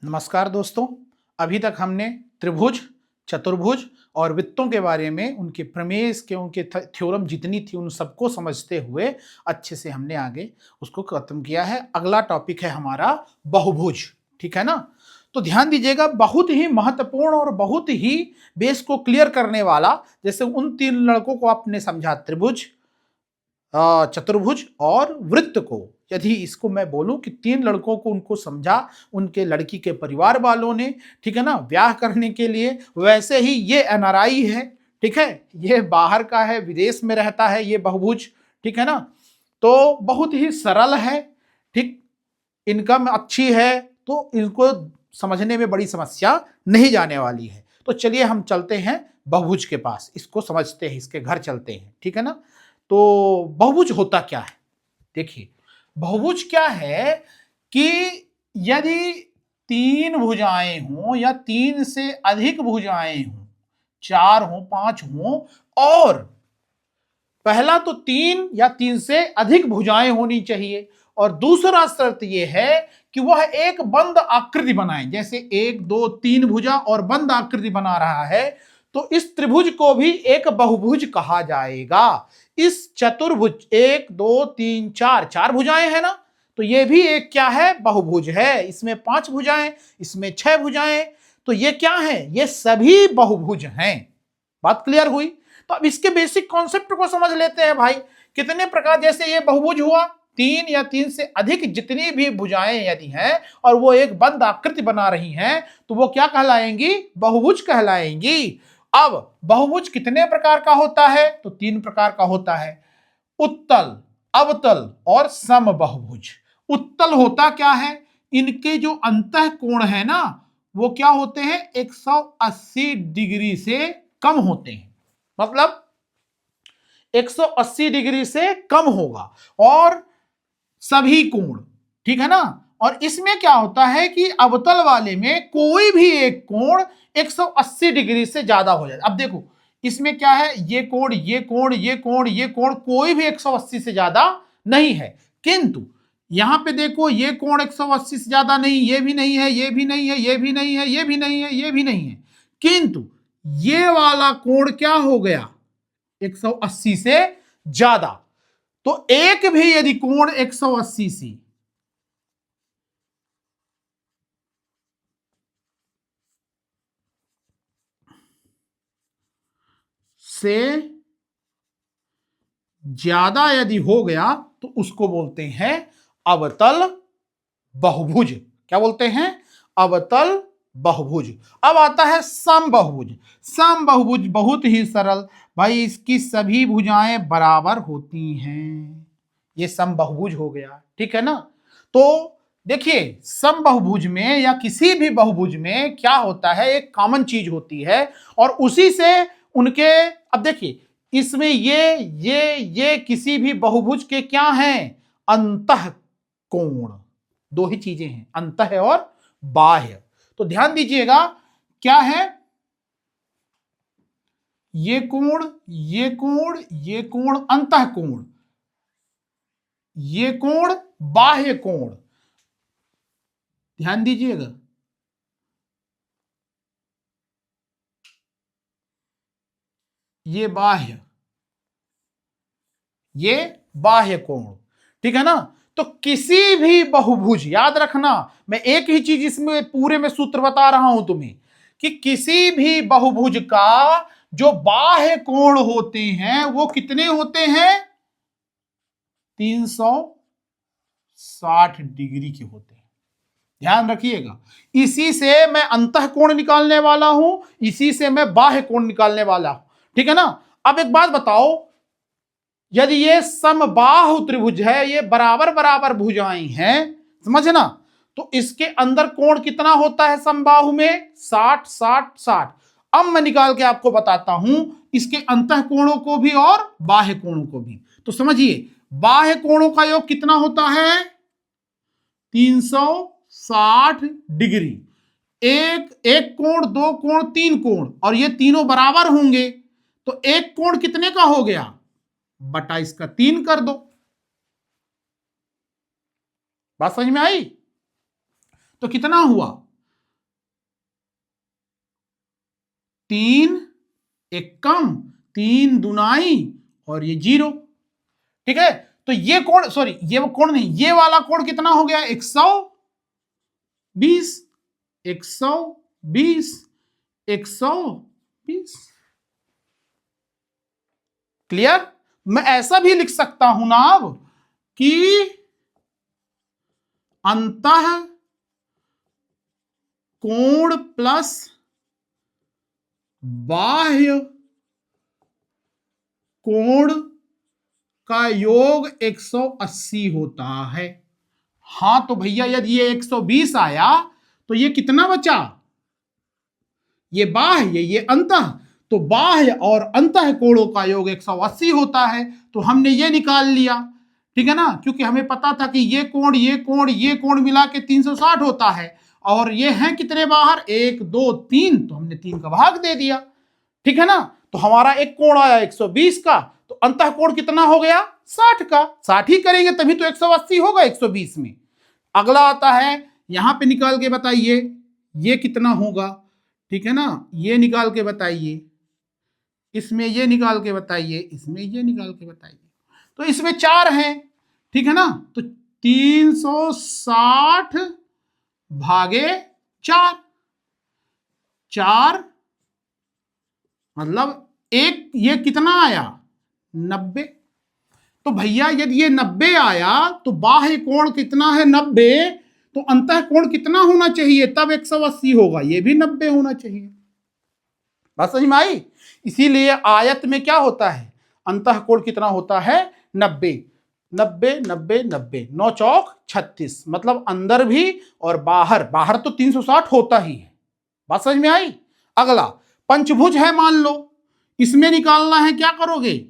नमस्कार दोस्तों। अभी तक हमने त्रिभुज, चतुर्भुज और वृत्तों के बारे में उनके प्रमेय के उनके थ्योरम जितनी थी उन सबको समझते हुए अच्छे से हमने आगे उसको खत्म किया है। अगला टॉपिक है हमारा बहुभुज। ठीक है ना। तो ध्यान दीजिएगा, बहुत ही महत्वपूर्ण और बहुत ही बेस को क्लियर करने वाला। जैसे उन तीन लड़कों को आपने समझा, त्रिभुज, चतुर्भुज और वृत्त को। यदि इसको मैं बोलूं कि तीन लड़कों को उनको समझा उनके लड़की के परिवार वालों ने, ठीक है ना, ब्याह करने के लिए। वैसे ही ये एनआरआई है, ठीक है, ये बाहर का है, विदेश में रहता है ये बहुभुज, ठीक है ना। तो बहुत ही सरल है, ठीक, इनकम अच्छी है, तो इनको समझने में बड़ी समस्या नहीं जाने वाली है। तो चलिए हम चलते हैं बहुभुज के पास, इसको समझते हैं, इसके घर चलते हैं, ठीक है ना। तो बहुभुज होता क्या है? देखिए, बहुभुज क्या है कि यदि तीन भुजाएं हों या तीन से अधिक भुजाएं हों, चार हों, पांच हों, और पहला तो तीन या तीन से अधिक भुजाएं होनी चाहिए, और दूसरा शर्त यह है कि वह एक बंद आकृति बनाए। जैसे एक दो तीन भुजा और बंद आकृति बना रहा है, तो इस त्रिभुज को भी एक बहुभुज कहा जाएगा। इस चतुर्भुज, एक दो तीन चार, चार भुजाएं है ना, तो ये भी एक क्या है, बहुभुज है। इसमें पांच भुजाएं, इसमें छह भुजाएं, तो ये क्या है, ये सभी बहुभुज हैं। बात क्लियर हुई? तो अब इसके बेसिक कॉन्सेप्ट को समझ लेते हैं भाई। कितने प्रकार, जैसे ये बहुभुज हुआ, तीन या तीन से अधिक जितनी भी भुजाएं यदि हैं और वो एक बंद आकृति बना रही हैं, तो वो क्या कहलाएंगी, बहुभुज कहलाएंगी। अब बहुभुज कितने प्रकार का होता है? तो तीन प्रकार का होता है, उत्तल, अवतल और समबाहुभुज। उत्तल होता क्या है, इनके जो अंतः कोण है ना, वो क्या होते हैं, 180 डिग्री से कम होते हैं। मतलब 180 डिग्री से कम होगा, और सभी कोण, ठीक है ना। और इसमें क्या होता है कि अवतल वाले में कोई भी एक कोण 180 डिग्री से ज्यादा हो जाए। अब देखो, इसमें क्या है, ये कोण, ये कोण, ये कोण, ये कोण, कोई भी 180 से ज्यादा नहीं है। किंतु यहां पे देखो, ये कोण 180 से ज्यादा नहीं, ये भी नहीं है, ये भी नहीं है, ये भी नहीं है, ये भी नहीं है, ये भी नहीं है। किंतु ये वाला कोण क्या हो गया, 180 से ज्यादा। तो एक भी यदि कोण 180 से ज्यादा यदि हो गया, तो उसको बोलते हैं अवतल बहुभुज। क्या बोलते हैं, अवतल बहुभुज। अब आता है समबाहुभुज। समबाहुभुज बहुत ही सरल भाई, इसकी सभी भुजाएं बराबर होती हैं, ये समबाहुभुज हो गया, ठीक है ना। तो देखिए, समबाहुभुज में या किसी भी बहुभुज में क्या होता है, एक कॉमन चीज होती है, और उसी से उनके, अब देखिए, इसमें ये किसी भी बहुभुज के क्या हैं, अंतः कोण। दो ही चीजें हैं, अंतः और बाह्य। तो ध्यान दीजिएगा, क्या है, ये कोण, ये कोण, ये कोण अंतः कोण, ये कोण बाह्य कोण। ध्यान दीजिएगा, ये बाह्य, ये बाह्य कोण, ठीक है ना। तो किसी भी बहुभुज, याद रखना, मैं एक ही चीज इसमें पूरे में सूत्र बता रहा हूं तुम्हें, कि किसी भी बहुभुज का जो बाह्य कोण होते हैं वो कितने होते हैं, 360 डिग्री के होते हैं। ध्यान रखिएगा, इसी से मैं अंतः कोण निकालने वाला हूं, इसी से मैं बाह्य कोण निकालने वाला हूं, ठीक है ना। अब एक बात बताओ, यदि ये समबाहु त्रिभुज है, ये बराबर बराबर भुजाएं हैं, समझना, तो इसके अंदर कोण कितना होता है समबाहु में, 60 60 60। अब मैं निकाल के आपको बताता हूं इसके अंतः कोणों को भी और बाह्य कोणों को भी। तो समझिए, बाह्य कोणों का योग कितना होता है, 360 डिग्री। एक एक कोण, दो कोण, तीन कोण, और ये तीनों बराबर होंगे, तो एक कोण कितने का हो गया, बटा इसका 3 कर दो। बात समझ में आई? तो कितना हुआ, 3 एकम, 3 दुनाई और ये 0। ठीक है, तो ये कोण, सॉरी ये कोण नहीं, ये वाला कोण कितना हो गया? 120, 120, 120। क्लियर? मैं ऐसा भी लिख सकता हूं ना अब कि अंतः कोण प्लस बाह्य कोण का योग 180 होता है। हां तो भैया यदि ये 120 आया तो ये कितना बचा? ये बाह्य, ये अंतः, तो बाह्य और अंतः कोणों का योग 180 होता है। तो हमने ये निकाल लिया, ठीक है ना, क्योंकि हमें पता था कि ये कोण, ये कोण, ये कोण मिला के 360 होता है, और ये हैं कितने बाहर? 1 2 3, तो हमने 3 का भाग दे दिया। ठीक है ना, तो हमारा एक कोण आया 120 का, तो अंतः कोण कितना हो गया? 60 का। 60 ही करेंगे तभी तो 180 होगा 120 में। अगला आता है, यहां पे निकाल के बताइए ये कितना होगा। ठीक है ना, ये निकाल के बताइए, इसमें ये निकाल के बताइए, इसमें ये निकाल के बताइए। तो इसमें 4 हैं, ठीक है ना, तो 360 भागे 4, 4 मतलब एक, ये कितना आया? 90। तो भैया यदि ये 90 आया तो बाह्य कोण कितना है? 90। तो अंतः कोण कितना होना चाहिए? तब 180 होगा, ये भी 90 होना चाहिए। बात समझ में आई? इसीलिए आयत में क्या होता है? अंतः कोण कितना होता है? 90। 90 90 90, 9 चौक 36, मतलब अंदर भी और बाहर, बाहर तो 360 होता ही है। बात समझ में आई? अगला पंचभुज है, मान लो इसमें निकालना है, क्या करोगे?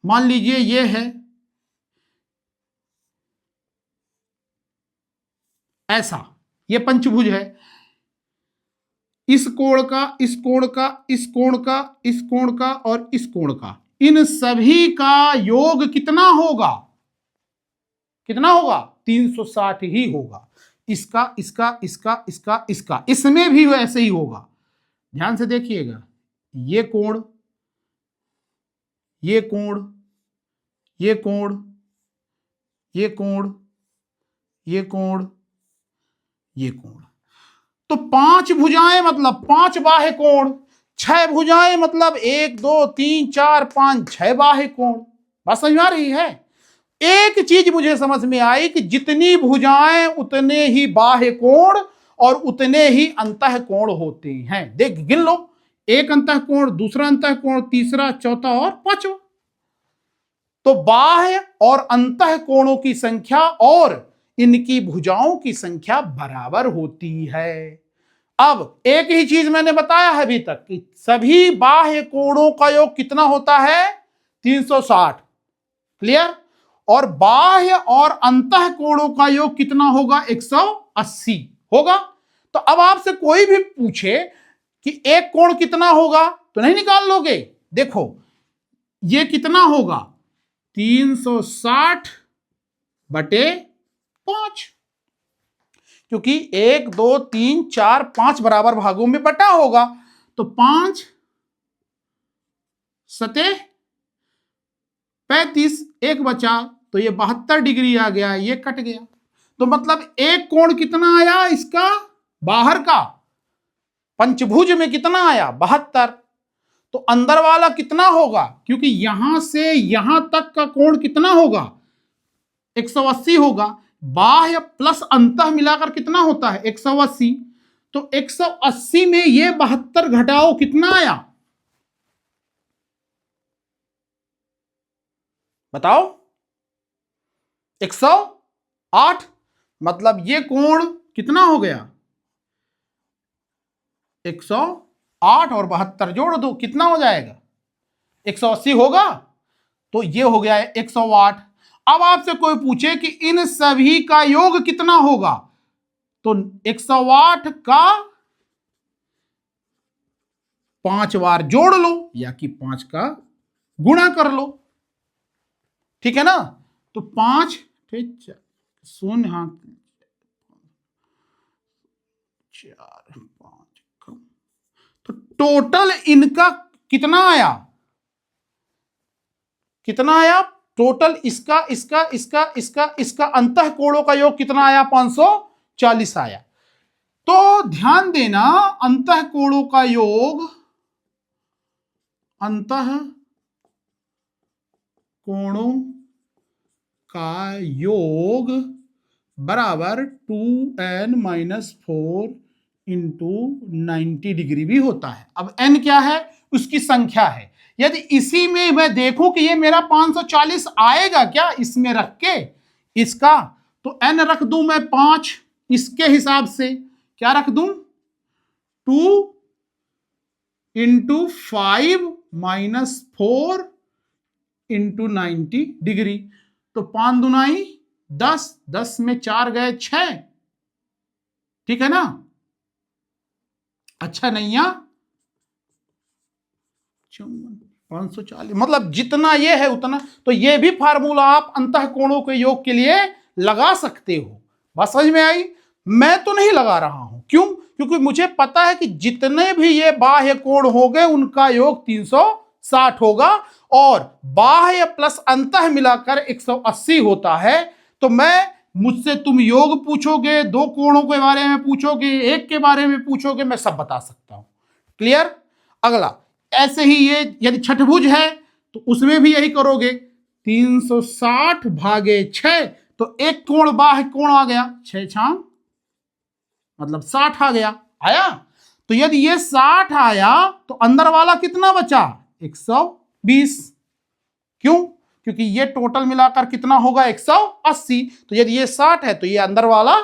मान लीजिए ये है ऐसा, ये पंचभुज है, इस कोण का, इस कोण का, इस कोण का, इस कोण का और इस कोण का, इन सभी का योग कितना होगा? कितना होगा? 360 ही होगा। इसका, इसका, इसका, इसका, इसका, इसमें भी वैसे ही होगा। ध्यान से देखिएगा, ये कोण, ये कोण, ये कोण, ये कोण, ये कोण, ये कोण, तो 5 भुजाएं मतलब 5 बाह्य कोण, 6 भुजाएं मतलब 1 2 3 4 5, 6 बाह्य कोण। बात समझ में आ रही है? एक चीज मुझे समझ में आई कि जितनी भुजाएं उतने ही बाह्य कोण और उतने ही अंतः कोण होते हैं। देख गिन लो, एक अंतः कोण, दूसरा अंतः कोण, तीसरा, चौथा और पांचवा। तो बाह्य और अंतः कोणों की संख्या और इनकी भुजाओं की संख्या बराबर होती है। अब एक ही चीज मैंने बताया है अभी तक कि सभी बाह्य कोणों का योग कितना होता है? 360। क्लियर? और बाह्य और अंतः कोणों का योग कितना होगा? 180 होगा। तो अब आपसे कोई भी पूछे कि एक कोण कितना होगा, तो नहीं निकाल लोगे। देखो ये कितना होगा? 360 बटे 5, क्योंकि 1 2 3 4 5 बराबर भागों में बटा होगा, तो 5 सते 35, एक बचा, तो ये 72 डिग्री आ गया, ये कट गया। तो मतलब एक कोण कितना आया इसका? बाहर का पंचभुज में कितना आया? 72। तो अंदर वाला कितना होगा? क्योंकि यहां से यहां तक का कोण कितना होगा? 180 होगा। बाह्य प्लस अंतः मिलाकर कितना होता है? 180। तो 180 में ये 72 घटाओ, कितना आया? बताओ। 108। मतलब ये कोण कितना हो गया? 108 और 72 जोड़ दो, कितना हो जाएगा? 180 होगा। तो ये हो गया 108। अब आपसे कोई पूछे कि इन सभी का योग कितना होगा, तो 108 का 5 बार जोड़ लो या कि 5 का गुणा कर लो। ठीक है ना? तो 5 शून्य, हाथ 4 5, टोटल इनका कितना आया, कितना आया टोटल, इसका इसका इसका इसका इसका अंतः कोणों का योग कितना आया, 540 आया। तो ध्यान देना, अंतः कोणों का योग, अंतः कोणों का योग बराबर 2n-4 इंटू 90 डिग्री भी होता है। अब n क्या है, उसकी संख्या है। यदि इसी में मैं देखूं कि ये मेरा 540 आएगा क्या इसमें रख के इसका, तो n रख दूं मैं 5, इसके हिसाब से क्या रख दूं, 2 इंटू 5-4 इंटू 90 डिग्री। तो 5 दूनाई 10, 10 में 4 गए 6, ठीक है ना। अच्छा नैया 540, मतलब जितना ये है उतना। तो ये भी फार्मूला आप अंतः कोणों के योग के लिए लगा सकते हो। बात समझ में आई। मैं तो नहीं लगा रहा हूं, क्यों, क्योंकि मुझे पता है कि जितने भी ये बाह्य कोण हो गए उनका योग 360 होगा, और बाह्य प्लस अंतः मिलाकर 180 होता है। तो मैं, मुझसे तुम योग पूछोगे, 2 कोणों के बारे में पूछोगे, एक के बारे में पूछोगे, मैं सब बता सकता हूं। क्लियर। अगला ऐसे ही ये यदि छठभुज है तो उसमें भी यही करोगे, 360 भागे 6, तो एक कोण बाह्य कोण आ गया, 6×6 मतलब 60 आ गया। आया। तो यदि ये 60 आया तो अंदर वाला कितना बचा, 120। क्यों, क्योंकि ये टोटल मिलाकर कितना होगा, 180। तो यदि ये 60 है तो ये अंदर वाला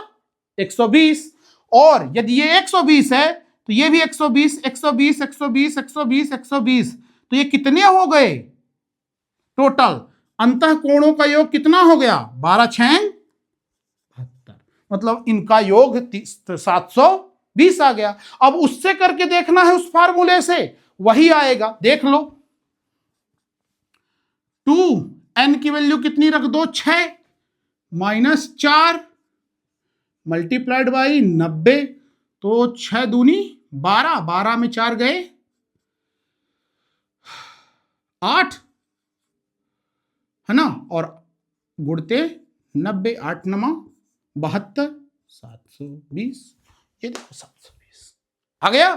120, और यदि ये 120 है तो ये भी 120, 120, 120, 120, 120। तो ये कितने हो गए टोटल, अंतः कोणों का योग कितना हो गया, 12×6 72, मतलब इनका योग 720 आ गया। अब उससे करके देखना है, उस फार्मूले से वही आएगा, देख लो। 2n की वैल्यू कितनी रख दो, 6 -4 मल्टीप्लाइड बाई 90, तो 6 दूनी 12, 12 में 4 गए 8, है ना, और गुड़ते 90, 8 9 72, 720। ये देखो 720 आ गया।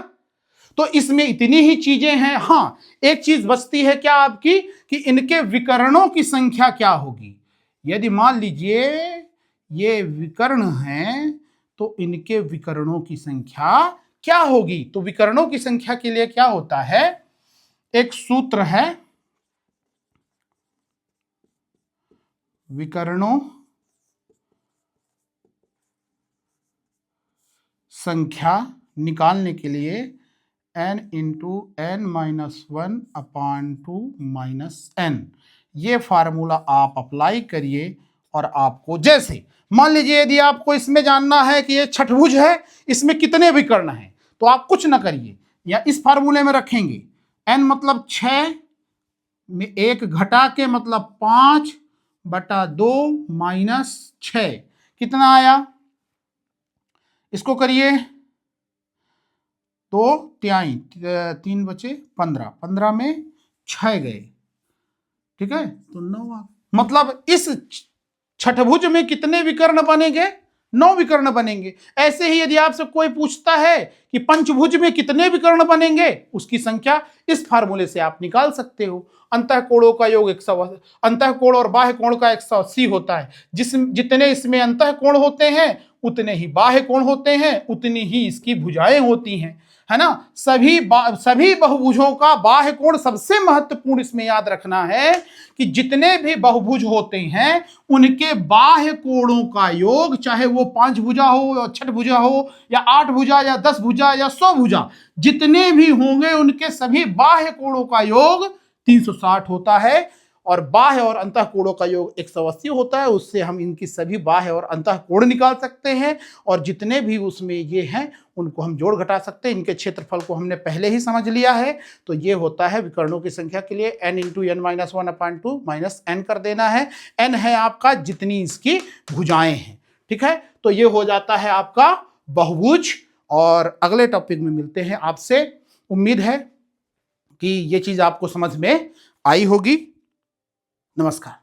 तो इसमें इतनी ही चीजें हैं। हां, एक चीज बचती है क्या आपकी, कि इनके विकर्णों की संख्या क्या होगी। यदि मान लीजिए ये विकर्ण हैं तो इनके विकर्णों की संख्या क्या होगी। तो विकर्णों की संख्या के लिए क्या होता है, एक सूत्र है, विकर्णों संख्या निकालने के लिए n इंटू n-1/2 ये फार्मूला आप अप्लाई करिए। और आपको, जैसे मान लीजिए यदि आपको इसमें जानना है कि ये छठभुज है, इसमें कितने विकर्ण हैं, तो आप कुछ ना करिए, या इस फार्मूले में रखेंगे n मतलब 6 में 1 घटा के मतलब 5/2 -6 कितना आया, इसको करिए, तो 3 बचे 15, 15 में 6 गए, ठीक है, तो 9 आ। मतलब इस छठभुज में कितने विकर्ण बनेंगे, 9 विकर्ण बनेंगे। ऐसे ही यदि आपसे कोई पूछता है कि पंचभुज में कितने विकर्ण बनेंगे, उसकी संख्या इस फार्मूले से आप निकाल सकते हो। अंतः कोणों का योग 180, अंतः कोण और बाह्य कोण का 180 होता है। जितने इसमें अंतः कोण होते हैं उतने ही बाह्य कोण होते हैं, उतनी ही इसकी भुजाएं होती हैं, है ना। सभी बहुभुजों का बाह्य कोण सबसे महत्वपूर्ण इसमें याद रखना है कि जितने भी बहुभुज होते हैं उनके बाह्य कोणों का योग, चाहे वो 5 भुजा हो या 6 भुजा हो या 8 भुजा या 10 भुजा या 100 भुजा, जितने भी होंगे उनके सभी बाह्य कोणों का योग 360 होता है, और बाह्य और अंतः कोणों का योग 180 होता है। उससे हम इनकी सभी बाह्य और अंतः कोण निकाल सकते हैं, और जितने भी उसमें ये हैं उनको हम जोड़ घटा सकते हैं। इनके क्षेत्रफल को हमने पहले ही समझ लिया है। तो ये होता है विकर्णों की संख्या के लिए n इंटू n-1/2 -n कर देना है। n है आपका जितनी इसकी भुजाएं हैं, ठीक है। तो ये हो जाता है आपका बहुभुज। और अगले टॉपिक में मिलते हैं आपसे। उम्मीद है कि ये चीज़ आपको समझ में आई होगी। नमस्कार।